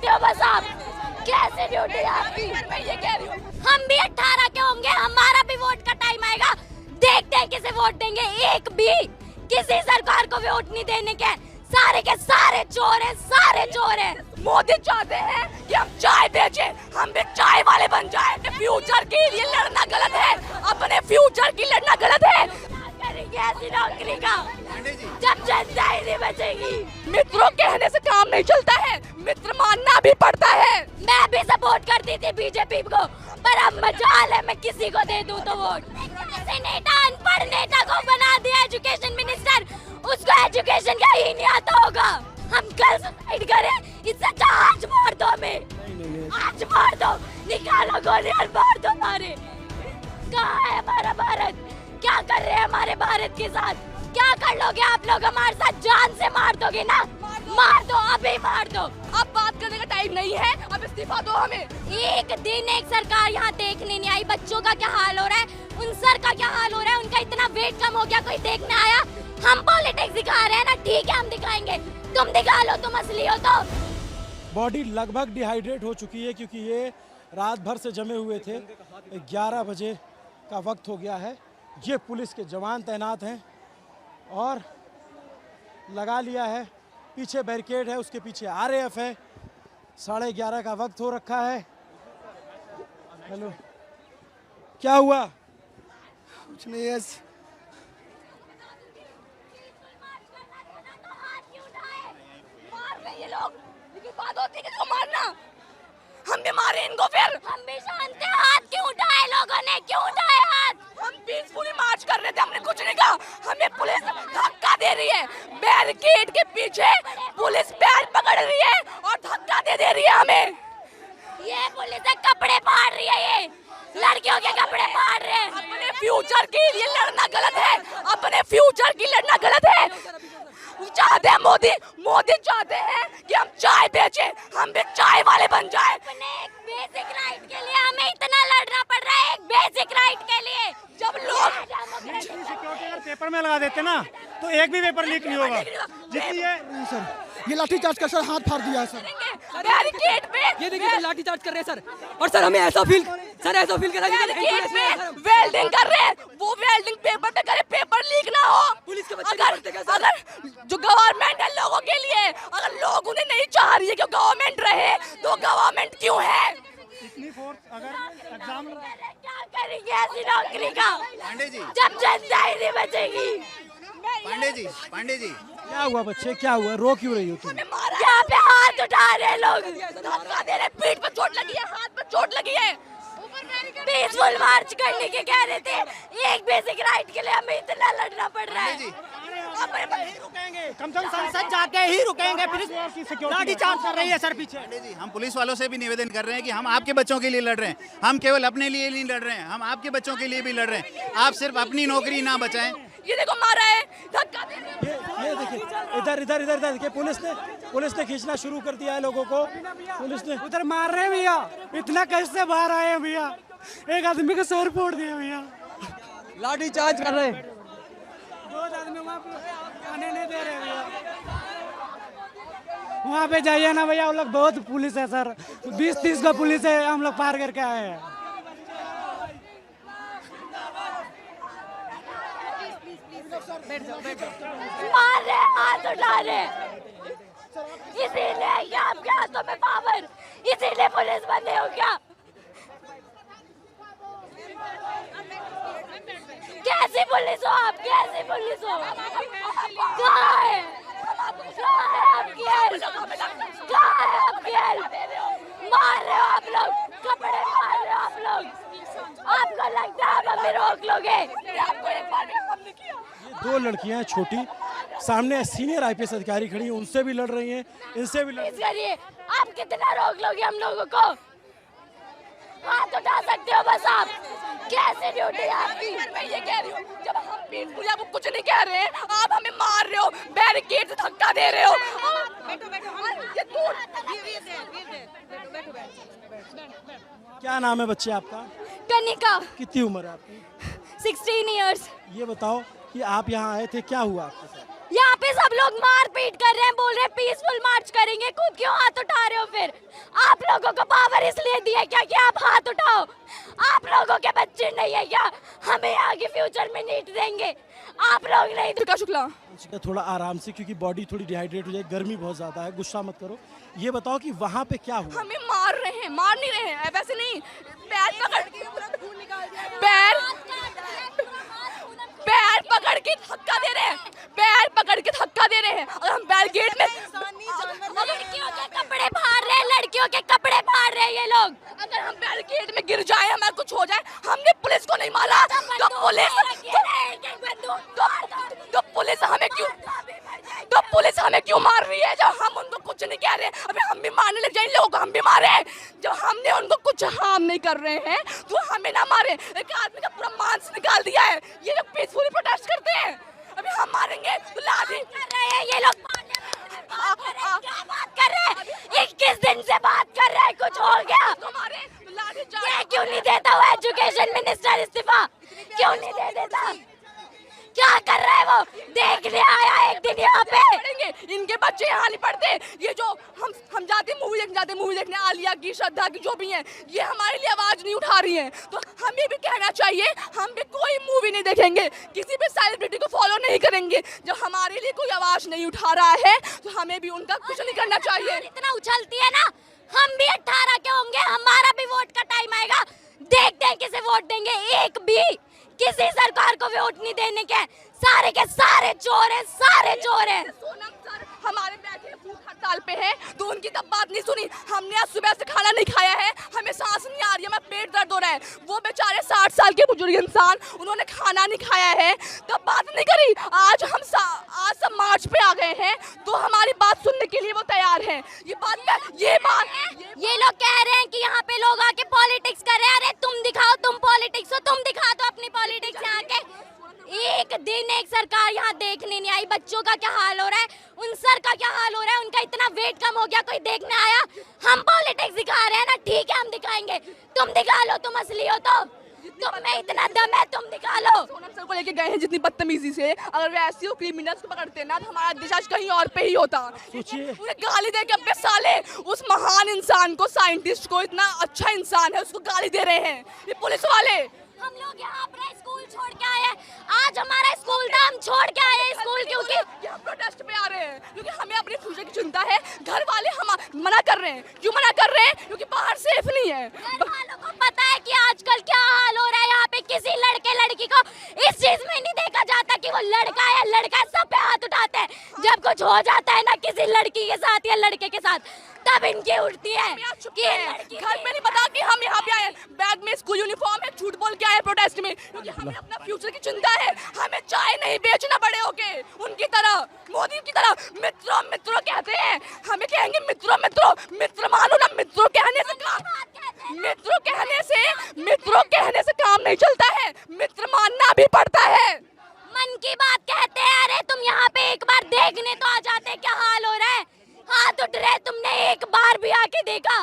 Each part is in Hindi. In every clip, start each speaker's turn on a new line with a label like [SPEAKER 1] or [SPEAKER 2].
[SPEAKER 1] सकते हो बस आप? कैसे ड्यूटी आपकी? मैं ये कह रही हूँ हम भी 18 के होंगे, हमारा भी वोट का टाइम आएगा, देखते हैं किसे वोट देंगे। एक भी किसी सरकार को वोट नहीं देने के, सारे के सारे चोर हैं, सारे चोर हैं। मोदी चाहते हैं कि हम चाय बेचें, हम भी चाय वाले बन जाएं। फ्यूचर के लिए लड़ना गलत है, अपने फ्यूचर की लड़ना गलत है। करेंगे ऐसी नौकरी का जब जनता ही नहीं बचेगी। मित्रों कहने से काम नहीं चलता है, मित्र मानना भी पड़ता है। मैं भी सपोर्ट करती थी बीजेपी को, पर अब मजाल है मैं किसी को दे दूं तो वोट। नेता अनपढ़ नेता को बना दिया एजुकेशन मिनिस्टर, उसको एजुकेशन का ही नहीं आता होगा। हम कल सुसाइड करें, इससे अच्छा आज मार दो हमें, आज मार दो, निकालो गोली और मार दो सारे। कहाँ है हमारा भारत? क्या कर रहे हैं हमारे भारत के साथ? क्या कर लोगे आप लोग हमारे साथ? जान से मार दोगे ना? मार दो, अभी मार दो। अब बात करने का टाइम नहीं है, अब इस्तीफा दो हमें। एक दिन एक सरकार यहाँ देखने नहीं आई। बच्चों का क्या हाल हो रहा है, उन सर का क्या हाल हो रहा है, उनका इतना वेट कम हो गया, कोई देखने आया? हम पॉलिटिक्स दिखा रहे हैं ना, ठीक है हम दिखाएंगे, तुम दिखा लो, तुम असली हो तो।
[SPEAKER 2] बॉडी लगभग डिहाइड्रेट हो चुकी है क्योंकि ये रात भर से जमे हुए थे। 11 बजे का वक्त हो गया है। ये पुलिस के जवान तैनात हैं और लगा लिया है, पीछे बैरिकेड है, उसके पीछे आरएएफ है। 11:30 का वक्त हो रखा है। हेलो, क्या हुआ?
[SPEAKER 3] कुछ नहीं है।
[SPEAKER 1] ये लोग, लेकिन बात होती है कि मारना, हम भी मारे इनको फिर। हम भी जानते हैं हाथ क्यों उठाए लोगों ने, क्यों उठाए हाथ? हम पीसफुली मार्च कर रहे थे, हमने कुछ नहीं कहा, हमें पुलिस धक्का दे रही है। बैरिकेड के पीछे पुलिस पैर पकड़ रही है और धक्का दे रही है हमें। ये पुलिस कपड़े फाड़ रही है, ये लड़कियों के कपड़े फाड़ रहे हैं। अपने फ्यूचर के लिए लड़ना गलत है, अपने फ्यूचर की लड़ना गलत है। चाहते हैं मोदी चाहते हैं कि हम चाय बेचें, हम भी चाय वाले बन जाएं। अपने एक बेसिक राइट के लिए हमें इतना लड़ना पड़ रहा है, एक बेसिक राइट के लिए। जब लोग
[SPEAKER 2] सिक्योरिटी अगर पेपर में लगा देते ना तो एक भी पेपर लीक नहीं होगा। जितनी
[SPEAKER 3] ये लाठीचार्ज कर सर, हाथ फाड़ दिया है सर।
[SPEAKER 1] बैरिकेड पे
[SPEAKER 4] ये देखिए सर लाठीचार्ज कर रहे हैं सर। और सर हमें ऐसा फील कर रहा है
[SPEAKER 1] वेल्डिंग कर रहे हैं, वो वेल्डिंग पेपर पे करे, पेपर लीक ना हो।
[SPEAKER 4] पुलिस के बच्चे
[SPEAKER 1] अगर जो गवर्नमेंट है लोगों के लिए, अगर लोग उन्हें नहीं चाह रही है कि गवर्नमेंट रहे, तो गवर्नमेंट क्यों है?
[SPEAKER 2] इतनी फोर्स अगर एग्जाम
[SPEAKER 1] क्या करेंगे ऐसी नौकरी का
[SPEAKER 5] पांडे जी,
[SPEAKER 1] जब जनता ही नहीं बचेगी?
[SPEAKER 5] पांडे जी
[SPEAKER 2] क्या हुआ बच्चे, क्या हुआ? रो क्यों रही हो तुम?
[SPEAKER 1] यहाँ पे हाथ उठा रहे हैं लोग, धक्का दे रहे, पीठ पे चोट लगी है, हाथ पे चोट लगी है। पीसफुल मार्च करने के कह रहे थे, एक बेसिक राइट के लिए हमें इतना लड़ना पड़ रहा है।
[SPEAKER 2] कम से कम संसद जाके ही रुकेंगे। लाठीचार्ज कर रही है सर पीछे।
[SPEAKER 5] पांडे जी, हम पुलिस वालों से भी निवेदन कर रहे हैं कि हम आपके बच्चों के लिए लड़ रहे हैं, हम केवल अपने लिए नहीं लड़ रहे हैं, हम आपके बच्चों के लिए भी लड़ रहे हैं। आप सिर्फ अपनी नौकरी ना बचाएं।
[SPEAKER 1] ये देखो मारा है, धक्का दे रहे हैं।
[SPEAKER 2] ये देखिए, इधर देखिए, पुलिस ने खींचना शुरू कर दिया है लोगों को। पुलिस ने
[SPEAKER 6] उधर मार रहे हैं भैया, इतना कैसे बाहर आए हैं भैया? एक आदमी का सर फोड़ दिया भैया,
[SPEAKER 4] लाठीचार्ज कर रहे हैं।
[SPEAKER 6] 2 आदमी वहाँ पे आने नहीं दे रहे भैया। वहाँ पे जाइए ना भैया, वो लोग बहुत पुलिस है सर, 20-30 का पुलिस है, हम लोग पार करके आए हैं।
[SPEAKER 1] मार रहे, हाथ उठा रहे, इसीलिए ये आपके हाथों में पावर, इसीलिए पुलिस बने हो क्या? कैसी पुलिस हो आप, कैसी पुलिस हो? कहाँ है आपकी हेल्प? कहाँ है आपकी हेल्प? मार रहे हो आप लोग, कपड़े मार रहे हो आप लोग। आपको लगता है आप हमें रोक लोगे? आपको एक बार भी हमने किया।
[SPEAKER 2] 2 लड़कियां हैं छोटी, सामने सीनियर आईपीएस अधिकारी खड़ी हैं, उनसे भी लड़ रही हैं, इनसे भी लड़ रही
[SPEAKER 1] करिए, आप कितना रोक लोगे हम लोगों को? हाथ उठा सकते हो बस आप? कैसे ड्यूटी आपकी? मैं ये कह रही हूँ, जब हम पीसफुली आपको कुछ नहीं कह रहे हैं, आप हमें मार रहे हो, बैरिकेड से धक्का दे रहे हो।
[SPEAKER 2] क्या नाम है बच्चे आपका?
[SPEAKER 1] कनिका,
[SPEAKER 2] कितनी उम्र है आपकी?
[SPEAKER 1] 16 इयर्स।
[SPEAKER 2] ये बताओ कि आप यहाँ आए थे, क्या हुआ आपके साथ?
[SPEAKER 1] यहाँ पे सब लोग मार पीट कर रहे हैं, बोल रहे हैं पीसफुल मार्च करेंगे, खुद क्यों हाथ उठा रहे हो? फिर अधिकार इसलिए दिए क्या कि आप हाथ उठाओ? आप लोगों के बच्चे नहीं है क्या? हमें आगे फ्यूचर में नीट देंगे, आप लोग नहीं।
[SPEAKER 4] शुक्ला शुक्ला
[SPEAKER 2] थोड़ा आराम से, क्योंकि बॉडी थोड़ी डिहाइड्रेट हो जाए, गर्मी बहुत ज़्यादा है, गुस्सा मत करो। ये बताओ कि वहाँ पे क्या हुआ?
[SPEAKER 4] हमें मार रहे हैं, मार नहीं रहे हैं, वैसे नहीं, पैर पकड़ पैर पैर पकड़ के धक्का दे रहे हैं, पैर पकड़ के धक्का दे रहे हैं। और हम बैरिकेड में
[SPEAKER 1] लड़कियों के कपड़े फाड़ रहे हैं, लड़कियों के कपड़े फाड़ रहे हैं ये लोग।
[SPEAKER 4] अगर हम बैरिकेड में गिर जाए, हमारा कुछ हो जाए, हमने पुलिस को नहीं मारा तो पुलिस हमें क्यों मार रही है जब हम उनको कुछ नहीं कह रहे हैं? अभी हम भी मारने लग जाए, लोग हम भी मारे जब हमने उनको कुछ हार्म नहीं कर रहे हैं तो हमें ना मारे। एक आदमी का पूरा मांस निकाल दिया है, ये लोग पीसफुली प्रोटेस्ट करते हैं, अभी हम मारेंगे तो लाठी
[SPEAKER 1] कर रहे हैं ये लोग। क्या बात कर रहे हैं? 21 दिन से बात कर रहे हैं, कुछ हो गया? ये क्यों नहीं देता वो एजुकेशन मिनिस्टर इस्तीफा? क्यों नहीं दे देता? क्या कर रहा है वो? देखने आया एक दिन यहाँ पे।
[SPEAKER 4] इनके बच्चे यहाँ नहीं पढ़ते, ये जो हम जाते मूवी देखने आलिया की, श्रद्धा की, जो भी हैं, ये हमारे लिए आवाज नहीं उठा रही हैं। तो हमें भी कहना चाहिए, हम भी कोई मूवी नहीं देखेंगे, किसी भी सेलिब्रिटी को फॉलो नहीं करेंगे। जब हमारे लिए कोई आवाज नहीं उठा रहा है तो हमें भी उनका कुछ नहीं करना चाहिए।
[SPEAKER 1] इतना उछलती है ना, हम भी 18 के होंगे, हमारा भी वोट का टाइम आएगा, देखते हैं किसे वोट देंगे। एक भी किसी सरकार को वोट नहीं देने के, सारे के सारे चोर हैं, सारे चोर हैं।
[SPEAKER 4] सोनम सर हमारे बैठे भूख हड़ताल पे हैं, तो उनकी तब बात नहीं सुनी। हमने आज सुबह से खाना नहीं खाया है, हमें सांस नहीं आ रही है, हमें पेट दर्द हो रहा है। वो बेचारे 60 साल के बुजुर्ग इंसान, उन्होंने खाना नहीं खाया है, तब बात नहीं करी। आज सब मार्च पे आ गए हैं, तो हमारी बात सुनने के लिए वो तैयार हैं।
[SPEAKER 1] ये लोग कह रहे हैं कि यहाँ पे लोग आके पॉलिटिक्स कर रहे हैं। अरे तुम दिखाओ, तुम पॉलिटिक्स हो, तुम दिखा दो अपनी पॉलिटिक्स यहाँ के। एक दिन एक सरकार यहाँ देखने नहीं आई। बच्चों का क्या हाल हो रहा है, उन सर का क्या हाल हो रहा है, उनका इतना वेट कम हो गया, कोई देखने आया? हम पॉलिटिक्स दिखा रहे हैं ना, ठीक है हम दिखाएंगे, तुम दिखा लो, तुम असली हो तो। तुम में इतना दम है, तुम दिखा लो।
[SPEAKER 4] सोनम सर को लेके गए हैं जितनी बदतमीजी से, अगर वैसे वो क्रिमिनल्स को पकड़ते ना तो हमारा देश आज कहीं और पे ही होता। उन्हें गाली दे के अपने साले उस महान इंसान को, साइंटिस्ट को, इतना अच्छा इंसान है, उसको गाली दे रहे हैं ये पुलिस वाले।
[SPEAKER 1] हम लोग यहाँ अपना स्कूल छोड़ के आए हैं, आज हमारा स्कूल था, हम छोड़ के आए हैं स्कूल, क्योंकि
[SPEAKER 4] हम प्रोटेस्ट पे आ रहे हैं, क्योंकि हमें अपने फ्यूचर की चिंता है। घर वाले हम मना कर रहे हैं, क्यों मना कर रहे हैं? क्योंकि बाहर सेफ नहीं है।
[SPEAKER 1] घर वालों को पता है कि आजकल क्या हाल हो रहा है यहाँ पे। किसी लड़के लड़की को इस चीज में नहीं देखा जाता कि वो लड़का है लड़का है, सब पे हाथ उठाते हैं। जब कुछ हो जाता है ना किसी लड़की के साथ या लड़के के साथ, तब इनकी उठती है कि
[SPEAKER 4] घर में नहीं पता कि हम यहाँ पे आए, बैग में स्कूल यूनिफॉर्म है, झूठ बोल के आए प्रोटेस्ट में, क्योंकि हमें अपना फ्यूचर की चिंता है। हमें चाय नहीं बेचना बड़े होके उनकी तरह, मोदी की तरह। मित्रों मित्रों कहते हैं, हमें कहेंगे मित्रों मित्रों, मित्र मानो ना। मित्रों कहने से काम नहीं चलता है, मित्र मानना भी पड़ता है।
[SPEAKER 1] मन की बात कहते हैं। अरे तुम यहाँ पे एक बार देखने तो आ जाते, क्या हाल हो रहा है। हाथ उठ रहे, तुमने एक बार भी आके देखा?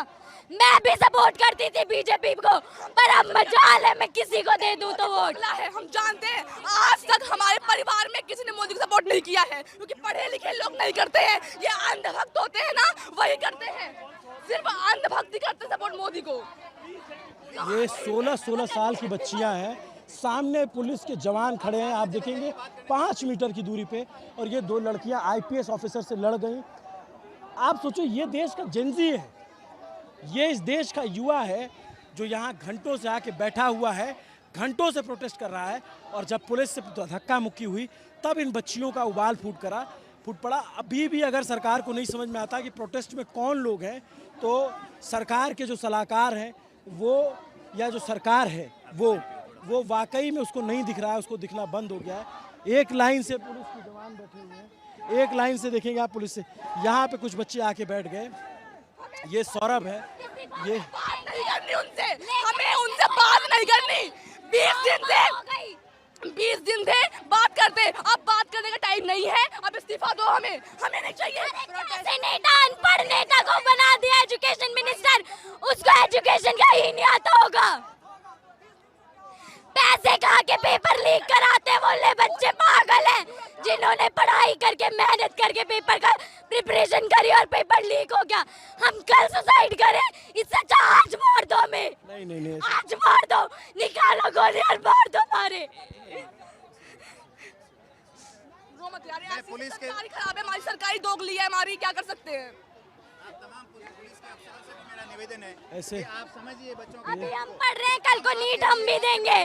[SPEAKER 1] मैं भी सपोर्ट करती थी बीजेपी को, पर अब मजाल है मैं किसी को दे दूं तो वोट
[SPEAKER 4] है। हम जानते हैं आज तक हमारे परिवार में किसी ने मोदी को सपोर्ट नहीं किया है, क्योंकि पढ़े लिखे लोग नहीं करते हैं। ये अंधभक्त होते हैं ना, वही करते हैं, सिर्फ अंधभक्ति करते सपोर्ट मोदी को।
[SPEAKER 2] ये 16 साल की बच्चियां हैं, सामने पुलिस के जवान खड़े हैं, आप देखेंगे 5 मीटर की दूरी पे, और ये 2 लड़कियां IPS ऑफिसर से लड़ गई। आप सोचो, ये देश का जेनजी है, ये इस देश का युवा है जो यहाँ घंटों से आके बैठा हुआ है, घंटों से प्रोटेस्ट कर रहा है, और जब पुलिस से धक्का मुक्की हुई तब इन बच्चियों का उबाल फूट पड़ा। अभी भी अगर सरकार को नहीं समझ में आता कि प्रोटेस्ट में कौन लोग हैं, तो सरकार के जो सलाहकार हैं वो, या जो सरकार है वो वाकई में उसको नहीं दिख रहा है, उसको दिखना बंद हो गया है। एक लाइन से पुलिस के जवान बैठे हुए हैं, एक लाइन से देखेंगे आप पुलिस से। यहाँ पे कुछ बच्चे आके बैठ गए, ये सौरभ है, ये
[SPEAKER 4] बात नहीं करनी उनसे, हमें उनसे बात नहीं करनी। 20 दिन थे बात करते, अब बात करने का टाइम नहीं है, अब इस्तीफा दो हमें नहीं चाहिए।
[SPEAKER 1] अनपढ़ नेता को बना दिया एजुकेशन मिनिस्टर, उसको एजुकेशन का ही नहीं आता होगा। पैसे खा के पेपर लीक कराते बोले बच्चे पागल हैं जिन्होंने पढ़ाई करके मेहनत करके पेपर का प्रिपरेशन करी और पेपर लीक हो गया। हम कल सुसाइड करें इससे अच्छा आज मार दो हमें।
[SPEAKER 2] नहीं
[SPEAKER 1] आज मार दो, निकालो गोली और मार दो मारे।
[SPEAKER 4] वो मत यार,
[SPEAKER 5] मैं पुलिस के-
[SPEAKER 4] सरकारी खराब है हमारी, सरकारी दोगली है हमारी, क्या कर सकते हैं।
[SPEAKER 5] तमाम पुलिस के अफसरों से भी मेरा निवेदन है
[SPEAKER 2] ऐसे
[SPEAKER 5] कि आप समझिए बच्चों को।
[SPEAKER 1] अभी हम पढ़ रहे हैं, कल को नीट हम भी देंगे।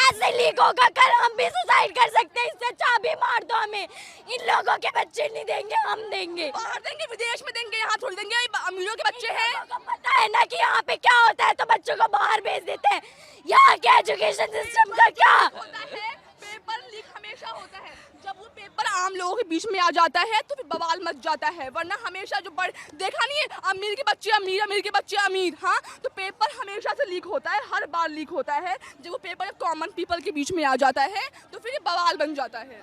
[SPEAKER 1] ऐसे लीक होगा कल हम भी सुसाइड कर सकते हैं, इससे अच्छा अभी मार दो हमें। इन लोगों के बच्चे नहीं देंगे, हम देंगे।
[SPEAKER 4] बाहर देंगे, विदेश में देंगे, यहाँ थोड़ी देंगे। अमीरों के बच्चे हैं,
[SPEAKER 1] लोगों को पता है ना कि यहाँ पे क्या होता है, तो बच्चों को बाहर भेज देते हैं। यहाँ के एजुकेशन सिस्टम का क्या
[SPEAKER 4] होता है पेपर लीक हमेशा होता है। जब वो पेपर आम लोगों के बीच में आ जाता है तो फिर बवाल मच जाता है, वरना हमेशा जो देखा नहीं है, अमीर के बच्चे अमीर, अमीर के बच्चे अमीर। हाँ, तो पेपर हमेशा से लीक होता है, हर बार लीक होता है। जब वो पेपर कॉमन पीपल के बीच में आ जाता है तो फिर ये बवाल बन जाता है।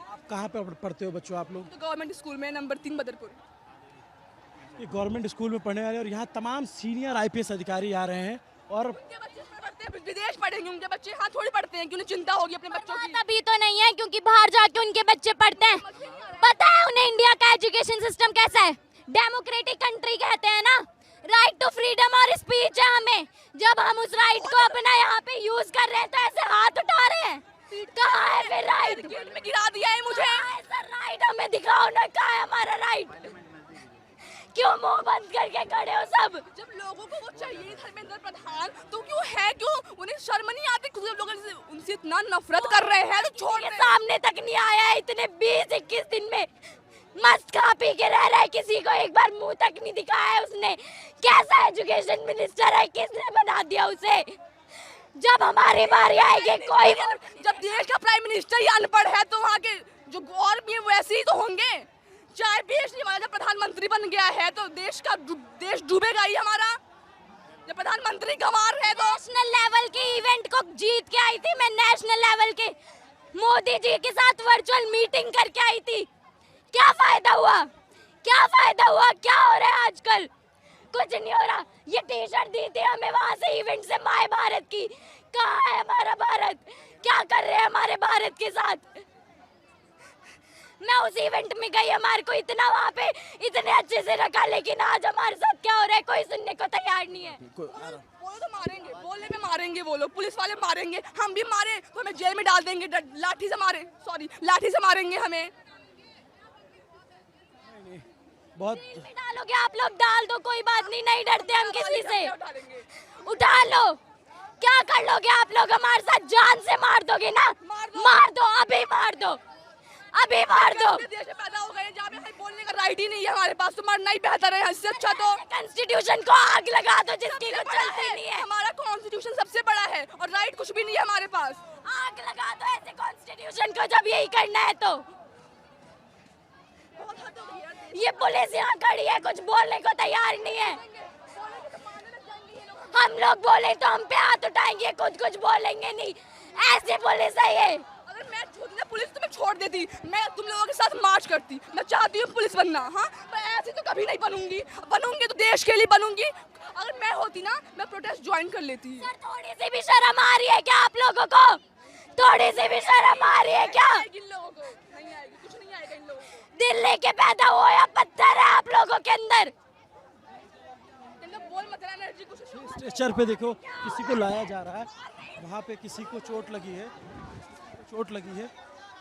[SPEAKER 2] आप कहाँ पे पढ़ते हो बच्चों आप लोग?
[SPEAKER 4] तो गवर्नमेंट स्कूल में नंबर 3 बदरपुर।
[SPEAKER 2] ये गवर्नमेंट स्कूल में पढ़ने वाले और यहाँ तमाम सीनियर IPS अधिकारी आ रहे हैं और
[SPEAKER 4] उनके बच्चे इसमें पढ़ते हैं, विदेश पढ़ेंगे उनके बच्चे, यहाँ थोड़ी पढ़ते हैं कि उन्हें चिंता होगी अपने बच्चों की।
[SPEAKER 1] तभी तो नहीं है क्योंकि बाहर जाके उनके बच्चे पढ़ते हैं। पता है उन्हें इंडिया का एजुकेशन सिस्टम कैसा है? डेमोक्रेटिक कंट्री कहते हैं ना। राइट टू फ्रीडम और स्पीच है हमें। जब हम उस राइट को अपना यहाँ पे यूज कर रहे हैं तो ऐसे हाथ उठा रहे हैं। कहाँ है फिर राइट?
[SPEAKER 4] गेट में गिरा दिया है मुझे।
[SPEAKER 1] सर राइट हमें दिखाओ ना, कहाँ है हमारा राइट? क्यों मुंह बंद करके खड़े हो सब?
[SPEAKER 4] जब लोगों को वो चाहिए धर्मेंद्र प्रधान, तो क्यों है, क्यों उन्हें शर्म नहीं आती? खुद लोग उनसे इतना नफरत कर रहे हैं तो छोड़
[SPEAKER 1] के
[SPEAKER 4] दे।
[SPEAKER 1] सामने तक नहीं आया है इतने 20-21 दिन में। मस्त खा पी के रह रहा है, किसी को एक बार मुंह तक नहीं दिखाया है उसने। कैसा एजुकेशन मिनिस्टर है, किसने बना दिया उसे? जब हमारी बारी आएगी कोई
[SPEAKER 4] जब देश का प्राइम मिनिस्टर ही अनपढ़ है तो वहाँ के जो और भी वैसे ही तो होंगे। चाय बेचने वाला जब प्रधानमंत्री बन गया है तो देश डूबेगा ही हमारा। जब प्रधानमंत्री गंवार है तो
[SPEAKER 1] नेशनल लेवल के इवेंट को जीत के आई थी मैं। नेशनल लेवल के मोदी जी के साथ वर्चुअल मीटिंग करके आई थी। क्या फायदा हुआ? क्या फायदा हुआ? क्या हो रहा है आजकल? कुछ नहीं हो रहा। ये टी-शर्ट दी थी हमें वहां से इवेंट से माय भारत की। कहाँ है हमारा भारत? क्या कर रहे हैं हमारे भारत के साथ? मैं उस इवेंट में गई, हमारे को इतना वहाँ पे इतने अच्छे से रखा, लेकिन आज हमारे साथ क्या हो रहा है कोई सुनने को तैयार नहीं है।
[SPEAKER 4] बोलो तो मारेंगे, बोलने में मारेंगे वो लोग, पुलिस वाले मारेंगे, हम भी मारे तो हमें जेल में डाल देंगे, लाठी से मारेंगे हमें।
[SPEAKER 2] बहुत
[SPEAKER 1] डालोगे आप लोग, डाल दो, कोई बात नहीं, नहीं डरते हम किसी से। उठा लो, क्या कर लोगे आप लोग हमारे साथ? जान से मार दोगे ना? मार दो, अभी मार दो, अभी मार दो।
[SPEAKER 4] देश में पैदा हो गए जहाँ पे कहीं बोलने का राइट ही नहीं है हमारे पास, तो मरना ही बेहतर है। इससे अच्छा तो
[SPEAKER 1] कॉन्स्टिट्यूशन को आग लगा दो जिसकी कुछ चलती नहीं है।
[SPEAKER 4] हमारा कॉन्स्टिट्यूशन सबसे बड़ा है और राइट कुछ भी नहीं है हमारे पास।
[SPEAKER 1] आग लगा दो ऐसे कॉन्स्टिट्यूशन को जब यही करना है तो। ये पुलिस यहाँ खड़ी है, कुछ बोलने को तैयार नहीं है। हम लोग बोले तो हम पे हाथ उठाएंगे, कुछ बोलेंगे नहीं। ऐसी पुलिस है ये।
[SPEAKER 4] अगर मैं खुद ने पुलिस तो मैं छोड़ देती, मैं तुम लोगों के साथ मार्च करती। मैं चाहती हूँ पुलिस बनना, हाँ, पर ऐसी तो कभी नहीं बनूंगी तो देश के लिए बनूंगी। अगर मैं होती ना, मैं प्रोटेस्ट ज्वाइन कर लेती।
[SPEAKER 1] सर थोड़ी सी भी शर्म आ रही है क्या आप लोगों को? थोड़ी सी भी शर्म आ रही है क्या?
[SPEAKER 4] इन लोगों को नहीं आएगी, कुछ नहीं आएगा इन लोगों को।
[SPEAKER 1] दिल लेके पैदा हुआ या पत्थर है आप लोगों के अंदर?
[SPEAKER 4] बोल मत रहा एनर्जी कुछ।
[SPEAKER 2] स्ट्रेचर पे देखो किसी को लाया जा रहा है, वहाँ पे किसी को चोट लगी है,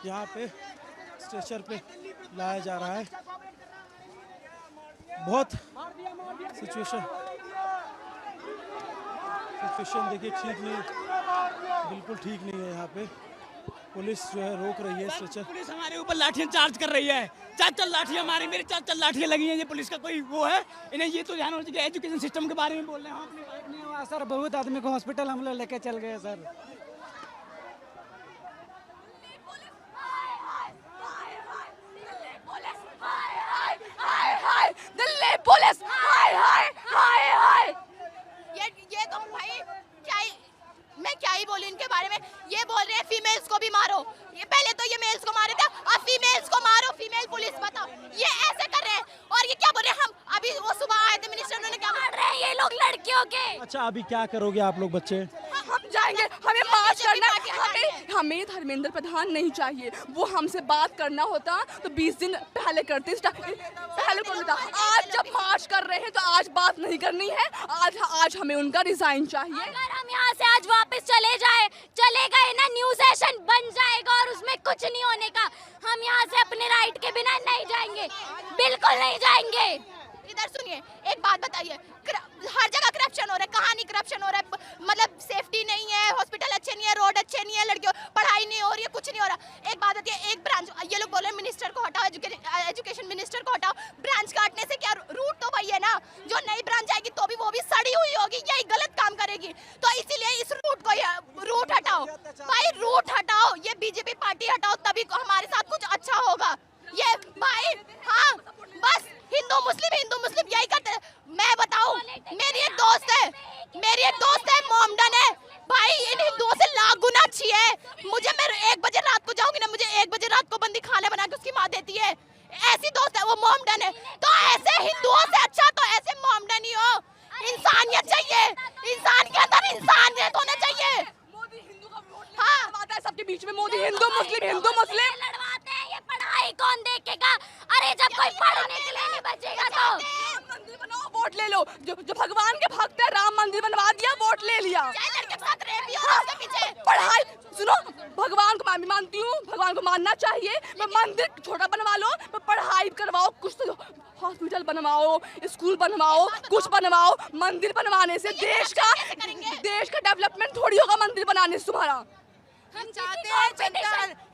[SPEAKER 2] यहाँ पे स्ट्रेचर पे लाया जा रहा है। बहुत सिचुएशन देखिए ठीक नहीं, बिल्कुल ठीक नहीं है। यहाँ पे पुलिस जो है रोक रही है स्ट्रेचर।
[SPEAKER 6] पुलिस हमारे ऊपर लाठियां चार्ज कर रही है। 4 लाठियां मारी, मेरी 4 लाठियां लगी हैं। ये पुलिस का कोई वो है? इन्हें ये तो ध्यान होना चाहिए। एजुकेशन सिस्टम के बारे में बोल रहे हैं, अपनी बात नहीं हुआ सर। बहुत आदमी को हॉस्पिटल हम लोग लेके चल गए सर।
[SPEAKER 4] दिल्ली पुलिस, हाय हाय हाय हाय।
[SPEAKER 7] ये तो भाई मैं क्या ही बोलूं इनके बारे में। ये बोल रहे हैं फीमेल्स को भी मारो। ये पहले तो ये मेल्स को मारे थे, अब फीमेल्स को मारो। फीमेल पुलिस बताओ, ये ऐसे कर रहे हैं। और ये क्या बोल रहे हैं? हम अभी वो सुबह आए थे मिनिस्टर, उन्होंने क्या बोल रहे हैं?
[SPEAKER 1] ये लोग लड़कियों के।
[SPEAKER 2] अच्छा अभी क्या करोगे आप लोग बच्चे?
[SPEAKER 4] हम जाएंगे, हमें मार्च करना है, हमें धर्मेंद्र प्रधान नहीं चाहिए। वो हमसे बात करना होता तो 20 दिन पहले करते, पहले कर लेता। आज जब मार्च कर रहे हैं तो आज बात नहीं करनी है, आज हमें उनका रिजाइन चाहिए।
[SPEAKER 1] अगर हम यहाँ से आज वापस चले गए ना, न्यू सेशन बन जाएगा और उसमें कुछ नहीं होने का। हम यहाँ से अपने राइट के बिना नहीं जाएंगे, बिल्कुल नहीं जाएंगे।
[SPEAKER 7] इधर सुनिए, एक बात बताइए, हर जगह करप्शन हो रहा है, कहाँ नहीं करप्शन हो रहा है? मतलब सेफ्टी नहीं है, हॉस्पिटल अच्छे नहीं है, रोड अच्छे नहीं है, लड़कियों पढ़ाई नहीं हो रही है, कुछ नहीं हो रहा। एक बात होती है, एक ब्रांच, ये लोग बोल रहे हैं मिनिस्टर को हटाओ, एजुकेशन मिनिस्टर को हटाओ। ब्रांच काटने से क्या, रूट तो वही है ना, जो नई ब्रांच आएगी तो भी वो भी सड़ी हुई होगी, यही गलत काम करेगी। तो इसीलिए इस रूट को, रूट हटाओ भाई, रूट हटाओ, ये बीजेपी पार्टी हटाओ, तभी हमारे साथ कुछ अच्छा होगा। ये भाई, हाँ बस हिंदू मुस्लिम यही करते हैं। मैं बताऊं, मेरी एक दोस्त है मोमडन है भाई, इन हिंदुओं से लाख गुना अच्छी है। मुझे, मैं 1 बजे रात को जाऊंगी ना, मुझे 1 बजे रात को बंदी खाना बना के उसकी माँ देती है। ऐसी दोस्त है वो, मोमडन है। तो ऐसे हिंदुओं से अच्छा तो ऐसे मोमडन ही हो। इंसानियत चाहिए, इंसान के अंदर इंसानियत होना चाहिए।
[SPEAKER 4] मोदी हिंदू का वोट लड़वाता है सबके बीच में, मोदी हिंदू मुस्लिम
[SPEAKER 1] लड़वाते हैं, ये पढ़ाई कौन देखेगा? अरे जब कोई पढ़ने के लिए नहीं बचेगा तो
[SPEAKER 4] मंदिर बनाओ, वोट ले लो। जो भगवान के भक्त है, राम मंदिर बनवा दिया, वोट ले लिया।
[SPEAKER 7] लड़के के साथ रेप भी हो रहा है उसके पीछे।
[SPEAKER 4] पढ़ाई सुनो, भगवान को मैं भी मानती हूँ, भगवान को मानना चाहिए। मंदिर छोटा बनवा लो, पढ़ाई करवाओ, कुछ तो हॉस्पिटल बनवाओ, स्कूल बनवाओ, कुछ बनवाओ। मंदिर बनवाने से देश का डेवलपमेंट थोड़ी होगा, मंदिर बनाने से तुम्हारा।
[SPEAKER 8] हम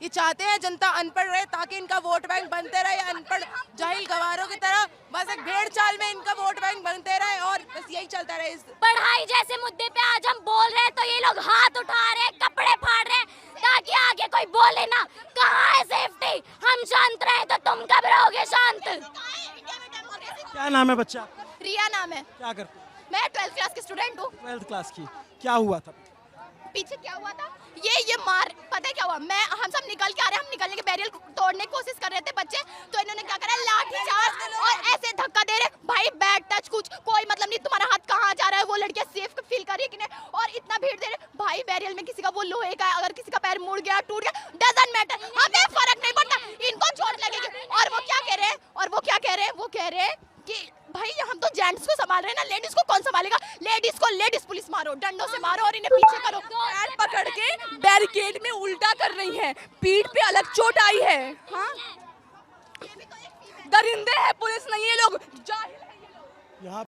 [SPEAKER 8] चाहते हैं जनता अनपढ़ रहे, ताकि इनका वोट बैंक बनते रहे। अनपढ़ जाहिल गवारों की तरह बस एक भेड़ चाल में इनका वोट बैंक बनते रहे और बस यही चलता रहे।
[SPEAKER 1] पढ़ाई जैसे मुद्दे पे आज हम बोल रहे हैं तो ये लोग हाथ उठा रहे हैं, कपड़े फाड़ रहे हैं, ताकि आगे कोई बोले ना। कहाँ है सेफ्टी? हम शांत रहे तो तुम कब रहोगे शांत?
[SPEAKER 2] क्या नाम है बच्चा?
[SPEAKER 7] रिया नाम है।
[SPEAKER 2] क्या करते?
[SPEAKER 7] मैं 12th क्लास की स्टूडेंट हूँ।
[SPEAKER 2] 12th क्लास की। क्या हुआ था
[SPEAKER 7] पीछे? क्या हुआ था, ये मार, पता है क्या हुआ? हम सब निकल के आ रहे हैं, हम निकलने के बैरियर तोड़ने की कोशिश कर रहे थे बच्चे, तो इन्होंने क्या करा, लाठी चार्ज और ऐसे धक्का दे रहे। भाई बैड टच, कुछ कोई मतलब नहीं, तुम्हारा हाथ कहाँ जा रहा है, वो लड़कियां सेफ फील कर रही है कि नहीं, और इतना भीड़ दे रहे। भाई बैरियर में किसी का वो लोहे का, अगर किसी का पैर मुड़ गया, टूट गया, डजंट मैटर, हमें फर्क नहीं पड़ता, इनको चोट लगेगी। और वो क्या कह रहे हैं, वो कह रहे हैं कि भाई हम तो जेंट्स को संभाल रहे हैं ना, लेडीज को कौन संभालेगा? लेडीज पुलिस मारो, डंडों से मारो और इन्हें पीछे करो।
[SPEAKER 4] पैर पकड़ के बैरिकेड में उल्टा कर रही हैं, पीठ पे अलग चोट आई है। हाँ, दरिंदे हैं, पुलिस नहीं है, लोग जाहिल है।
[SPEAKER 2] यहाँ